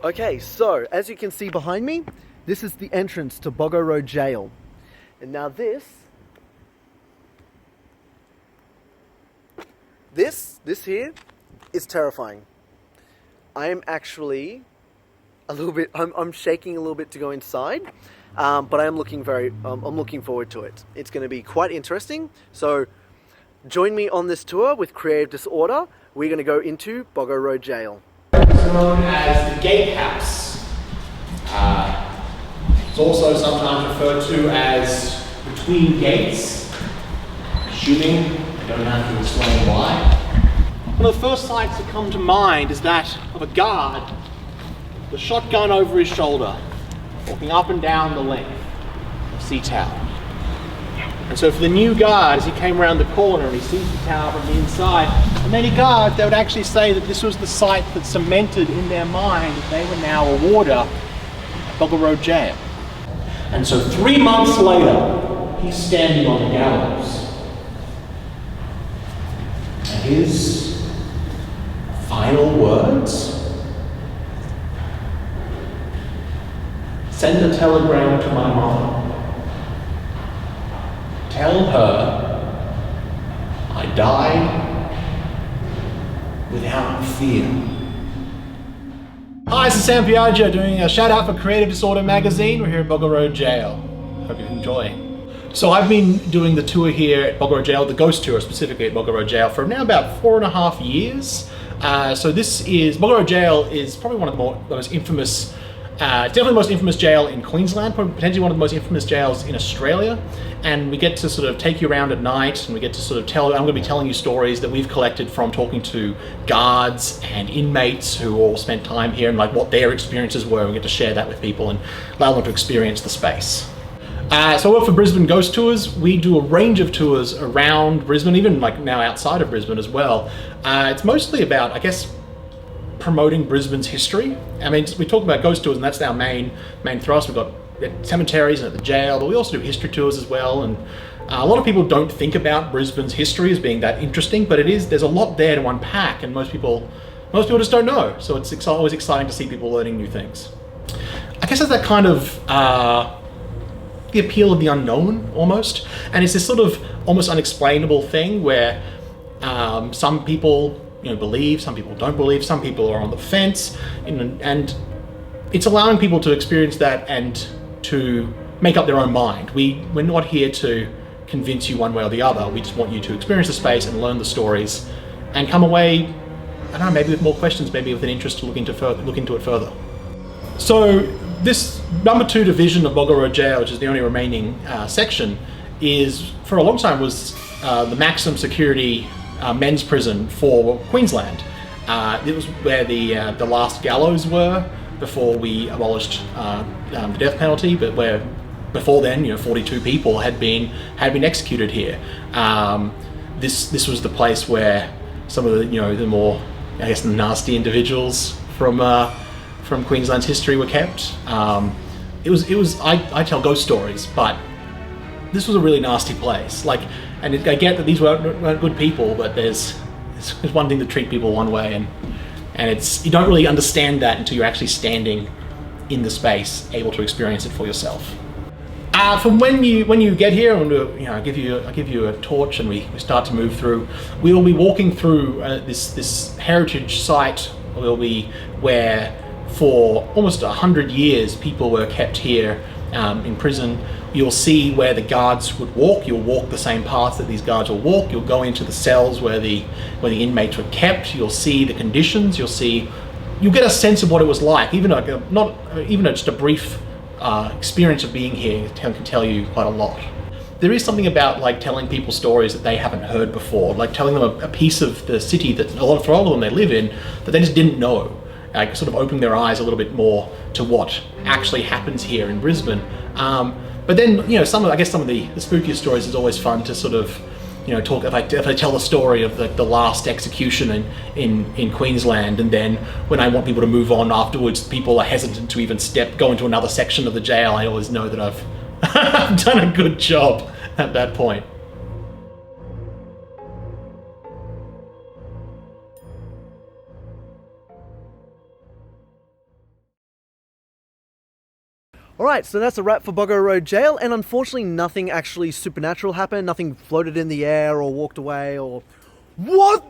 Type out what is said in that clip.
Okay, so as you can see behind me, this is the entrance to Boggo Road Jail. And now this here is terrifying. I am actually a little bit, I'm shaking a little bit to go inside, but I am looking I'm looking forward to it. It's going to be quite interesting. So join me on this tour with Creative Disorder. We're going to go into Boggo Road Jail. It's known as the Gatehouse. It's also sometimes referred to as Between Gates, assuming I don't have to explain why. One of the first sights that come to mind is that of a guard with a shotgun over his shoulder, walking up and down the length of Sea Tower. And so for the new guard, as he came around the corner and he sees the tower from the inside, and many guards, they would actually say that this was the site that cemented in their mind that they were now a warder at Boggo Road Jail. And so 3 months later, he's standing on the gallows. And his final words: send a telegram to my mom. Tell her I died without fear. Hi, this is Sam Piaggio doing a shout out for Creative Disorder magazine. We're here at Boggo Road Jail. Hope you enjoy. So I've been doing the tour here at Boggo Road Jail, the ghost tour specifically at Boggo Road Jail, for now about 4.5 years. So this is, Boggo Road Jail is probably one of the most infamous, definitely the most infamous jail in Queensland, probably potentially one of the most infamous jails in Australia. And we get to sort of take you around at night, and we get to sort of I'm going to be telling you stories that we've collected from talking to guards and inmates who all spent time here, and like what their experiences were. We get to share that with people and allow them to experience the space. So I work for Brisbane Ghost Tours. We do a range of tours around Brisbane, even like now outside of Brisbane as well. It's mostly about, I guess, promoting Brisbane's history. I mean, we talk about ghost tours, and that's our main thrust. We've got cemeteries and at the jail, but we also do history tours as well. And a lot of people don't think about Brisbane's history as being that interesting, but it is. There's a lot there to unpack, and most people just don't know. So it's always exciting to see people learning new things. I guess that's that kind of the appeal of the unknown almost, and it's this sort of almost unexplainable thing where some people believe, some people don't believe, some people are on the fence, and it's allowing people to experience that and to make up their own mind. We're not here to convince you one way or the other. We just want you to experience the space and learn the stories and come away, I don't know, maybe with more questions, maybe with an interest to look into it further. So this number 2 division of Boggo Road Jail, which is the only remaining section, is for a long time was the maximum security men's prison for Queensland. It was where the last gallows were before we abolished the death penalty, but where before then 42 people had been executed here. This was the place where some of the more, I guess, nasty individuals from Queensland's history were kept. It was I tell ghost stories, but this was a really nasty place. And I get that these weren't good people, but there's one thing to treat people one way, and you don't really understand that until you're actually standing in the space, able to experience it for yourself. From when you get here, I give you a torch, and we start to move through. We'll be walking through this heritage site. Will be where for almost 100 years people were kept here in prison. You'll see where the guards would walk. You'll walk the same paths that these guards will walk. You'll go into the cells where the inmates were kept. You'll see the conditions. You'll get a sense of what it was like. Even just a brief experience of being here can tell you quite a lot. There is something about telling people stories that they haven't heard before, like telling them a piece of the city that for all of them they live in that they just didn't know. Sort of opening their eyes a little bit more to what actually happens here in Brisbane. But then, some of the spookiest stories is always fun to sort of, talk. If I tell the story of the last execution in Queensland, and then when I want people to move on afterwards, people are hesitant to even go into another section of the jail. I always know that I've done a good job at that point. Alright, so that's a wrap for Boggo Road Jail, and unfortunately nothing actually supernatural happened, nothing floated in the air or walked away or... What?